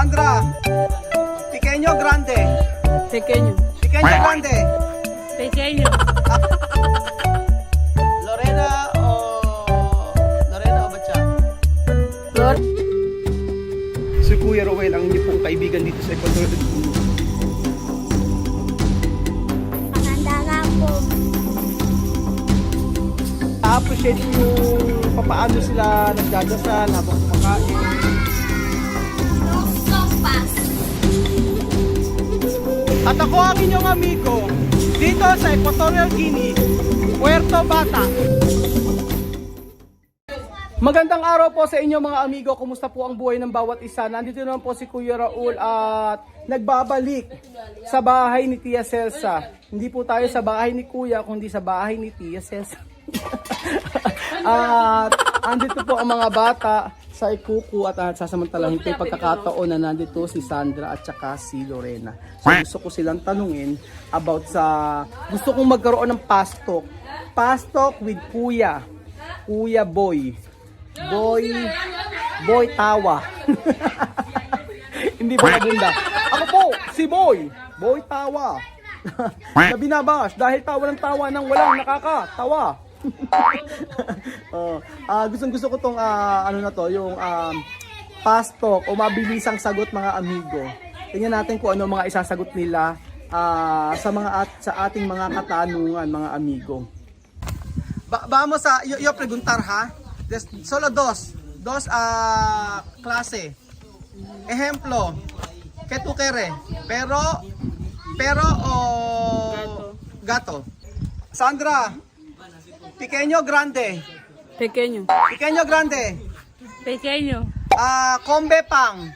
Sandra, pequeño, grande. Pequeño. Pequeño, grande. Pequeño. Lorena o Batya? Lord. Si Kuya Rowel, ang inyong pong kaibigan dito sa Ecuador. Maganda nga po. Na-appreciate yung papaano sila nagdadasal habang kumakain. At ako ang inyong amigo dito sa Equatorial Guinea, Puerto Bata. Magandang araw po sa inyo mga amigo. Kumusta po ang buhay ng bawat isa? Nandito naman po si Kuya Raul at nagbabalik sa bahay ni Tia Celsa. Hindi po tayo sa bahay ni Kuya, kundi sa bahay ni Tia Celsa. At andito po ang mga bata sa ikuku at sasamantalahin po yung pagkakataon na nandito si Sandra at saka si Lorena. So gusto ko silang tanungin about sa gusto kong magkaroon ng pastok. Pastok with Kuya. Kuya Boy. Boy Tawa. Hindi ba nabunda? Ako po, si Boy Tawa. Na binabash dahil tawa ng tawa ng walang nakakatawa. Gusto ko tong ano na to, yung pastok o mabilisang sagot mga amigo. Tingnan natin kung ano mga isasagot nila sa ating mga katanungan mga amigo. Vamos a yo preguntar ha. Solo dos klase. Ejemplo, ¿qué tú quieres? Pero o gato. Sandra, pequeño, grande. Pequeño. Pequeño, grande. Pequeño. Combe pan.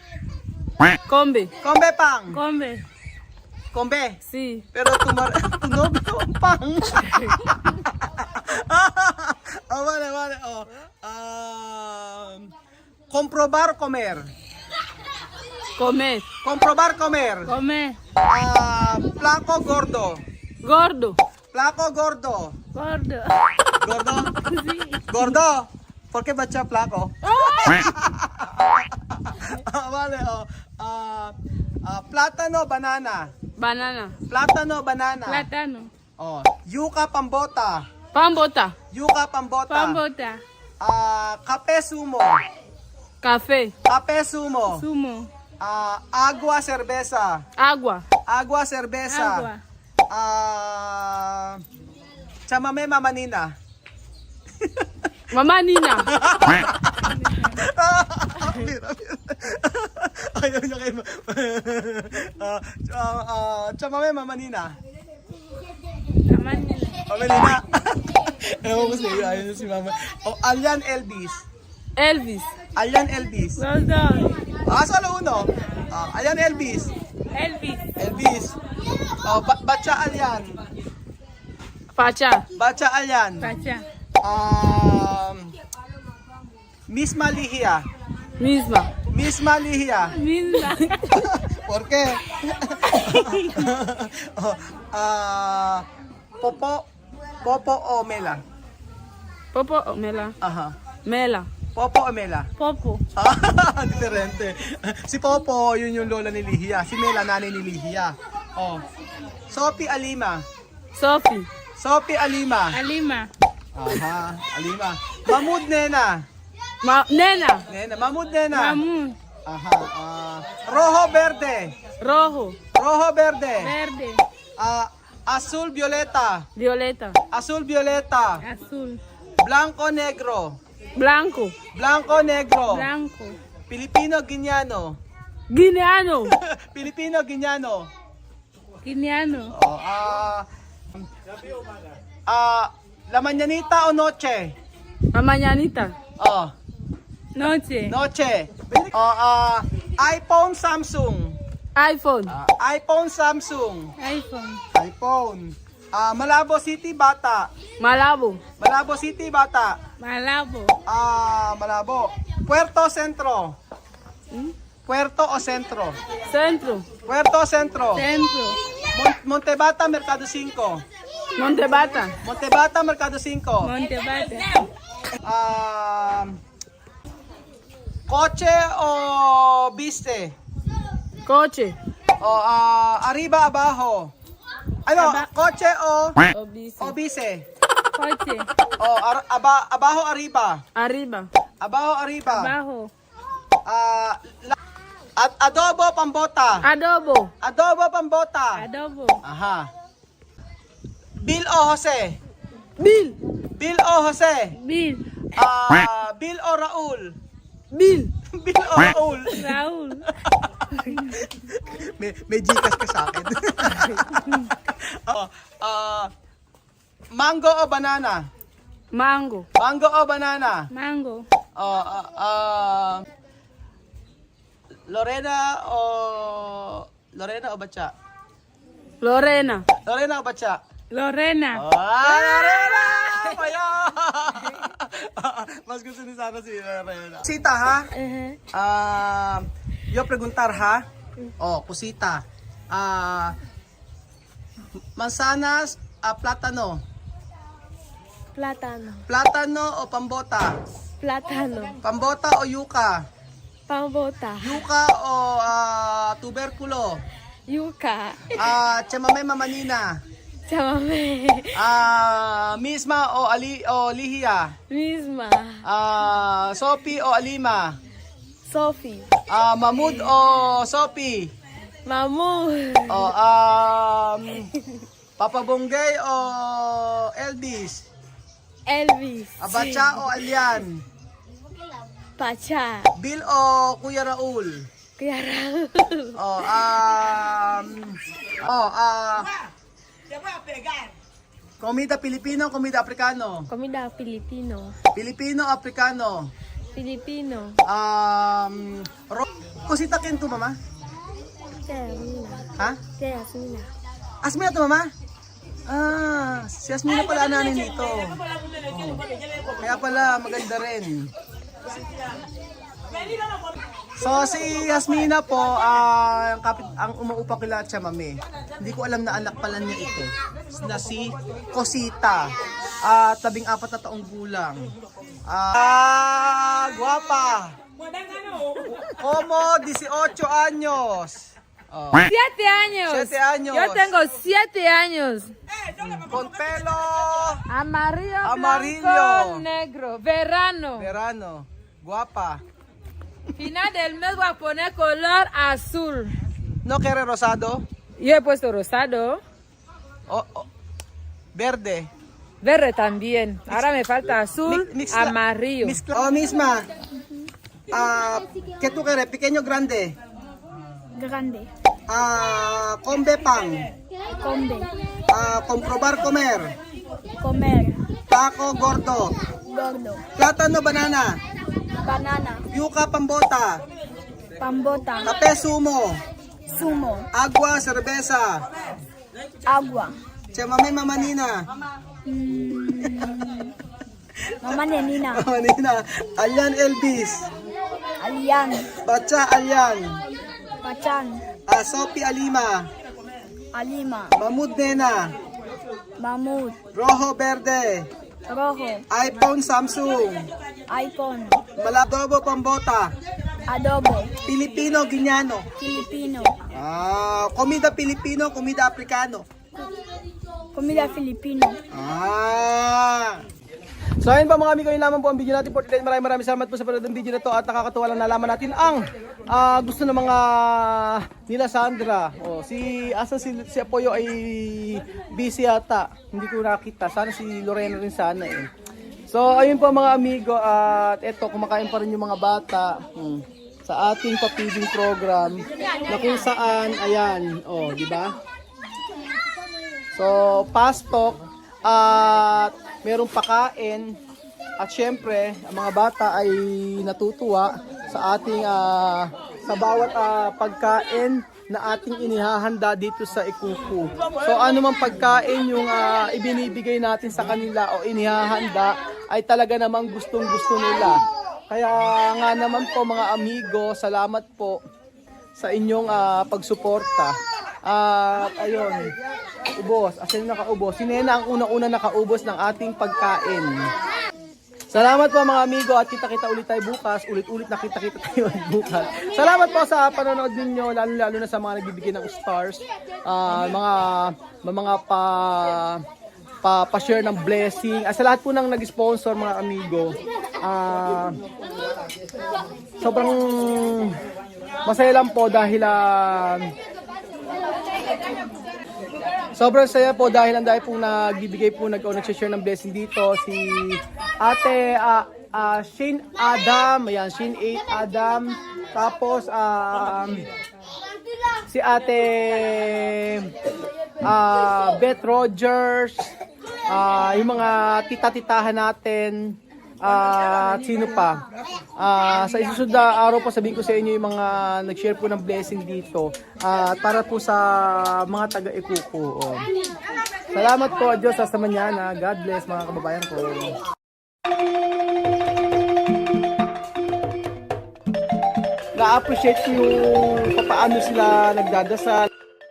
Combe. Combe pan. Combe. Combe. Sí. Pero tu novio un pan. Vale. Comprobar, comer. Comer. Comprobar, comer. Comer. Flaco, gordo. Gordo. Flaco, gordo. Gordo. Gordo. Sí. Gordo. ¿Por qué bacha flaco? Vale. Plátano, banana. Banana. Plátano, banana. Plátano. Yuca, pambota. Pambota. Yuca, pambota. Pambota. Kape, sumo. Café. Kape, sumo. Sumo. Agua, cerveza. Agua. Agua, cerveza. Agua. Chamame, mamanina. Mamá Nina. Mira. Ayaw niya kayo. Chamame, mamanina. Mamá Nina. Mamanina. Ewan ko sa'yo, ayaw niya si mama. Alian Elvis. Elvis. Alian Elvis. Los dos. Solo uno. Alian Elvis. Elvis. Elvis. Bacha Alian. Pacha. Bacha Alian. Pacha. Misma Ligia. Misma. Misma Ligia. Misma. ¿Por qué? Popo o Mela. Popo o Mela. Ajá. Mela. Popo o Mela. Popo. Diferente. Si Popo, yun yung lola ni Ligia. Si Mela, nanay ni Ligia. Sophie Alima. Sophie. Sophie Alima. Alima. Aha, Alima. Mahmoud Nena. Nena. Mahmoud Nena. Mamun. Aha. Rojo Verde. Rojo. Rojo Verde. Verde. Azul Violeta. Violeta. Azul Violeta. Azul. Blanco Negro. Blanco. Blanco Negro. Blanco. Filipino Guineano. Guineano. Filipino Guineano. Guineano. La mañanita o noche? Mañanita. Noche. Noche. iPhone, Samsung. iPhone. iPhone, Samsung. iPhone. iPhone. Malabo City, Bata. Malabo. Malabo City, Bata. Malabo. Malabo. Puerto Centro. Puerto o Centro? Centro. Puerto Centro. Centro. Montebata, Mercado 5. Montebata. Montebata, Mercado 5. Montebata. Coche o biste? Coche. O, arriba, abajo. Ano, kotse o Obisi. bise? Coche. O, abajo, arriba. Arriba. Abajo, arriba. Abajo. Adobo, pambota. Adobo. Adobo, pambota. Adobo. Aha. Bill o Jose? Bill. Bill o Jose? Bill. Bill o Raul? Bill. Bill o Raul? Raúl. may Gcash ka sa akin. Mango o banana? Mango. Mango o banana? Mango. Lorena o Batya? Lorena. Lorena o Batya? Lorena. Lorena! Kaya! Mas gusto ni sana si Lorena. Kusita ha? Yo preguntar ha? Kusita. Mansanas, plátano. Plátano. Plátano o pambota? Plátano. Pambota o yuka? Pambota. Yuka o tuberkulo? Yuca. Chamame mamanina? Chamame. Misma o lihiya? Misma. Sopi o alima? Sophie. Mahmud o Sopi? Mamu. Papa Bonggay o Elvis? Elvis. Abacha o Alyan? Pacha. Bill o Kuya Raul? Kuya Raul. Komida Pilipino, komida Afrikano? Comida Filipino. Pilipino, Afrikano? Filipino. Kusita kento mama? Yasmina. Ha? Yasmina. Asmina to mama? Si Asmina pala nanin dito. Kaya pala maganda rin. So si Yasmina po, ang umuupang kila Chamame. Hindi ko alam na anak pala niya ito. Na si Cosita. 14 na taong gulang. Guapa. Como 18 años. 7 años. 7 años. Yo tengo 7 años. Con pelo Amarillo, Amarillo. blanco, negro. Verano. verano. Guapa. Final del mes voy a poner color azul. No quiere rosado. Yo he puesto rosado. Verde. Verde también. Ahora me falta azul, Mixla- amarillo. misma. ¿Qué tú quieres? ¿Pequeño o grande? Grande. Combe pan. Combe. Comprobar comer. Comer. Taco gordo. Gordo. Plátano banana. Banana. Yuca pambota. Pambota. Kape sumo. Sumo. Agua cerveza. Agua. Chamame mamanina. Mama Nenina. Mamanina. Alyan Elvis. Alian. Bacha Alyan. Pachan. Sopi Alima. Alima. Mahmud Nena. Mahmud. Rojo Verde. Rojo. iPhone Samsung. iPhone. Maladobo pambota. Adobo. Pilipino Ginyano. Filipino. Komida Pilipino, komida Afrikano. Comida Filipino. So ayun pa mga amigo, yun lamang po ang video natin for today. Maraming salamat po sa panonood ng video na to at nakakatuwa lang nalaman natin ang gusto ng mga nila Sandra. Si Apoyo ay busy yata. Hindi ko nakita. Sana si Lorena rin sana eh. So ayun po mga amigo, at eto kumakain pa rin yung mga bata sa ating pa-feeding program na kung saan ayan, di ba? So, pastok at merong pakain at syempre, ang mga bata ay natutuwa sa ating sa bawat pagkain na ating inihahanda dito sa Ikuku. So, ano mang pagkain yung ibinibigay natin sa kanila o inihahanda ay talaga namang gustong-gusto nila. Kaya nga naman po mga amigo, salamat po sa inyong pagsuporta. At ayun, ubos. Asin nakaubos. Si Nena ang unang-una nakaubos ng ating pagkain. Salamat po mga amigo at kita-kita ulit tayo bukas. Ulit-ulit na kita-kita tayo bukas. Salamat po sa panonood ninyo, lalo na sa mga nagbibigay ng stars. Mga pa-share ng blessing. Sa lahat po ng nag-sponsor mga amigo. Sobrang masaya lang po dahil sobrang saya po dahil pong nagbibigay po nag-share ng blessing dito si Ate Shane Adam, ayan, Shane 8 Adam, tapos si Ate Beth Rogers, yung mga tita-titahan natin, at sino pa. Sa isusunod na araw po sabihin ko sa inyo yung mga nag-share po ng blessing dito, para po sa mga taga-Ikuko. Salamat po, Diyos sa manana. God bless mga kababayan ko. Na-appreciate ko yung paano sila nagdadasal.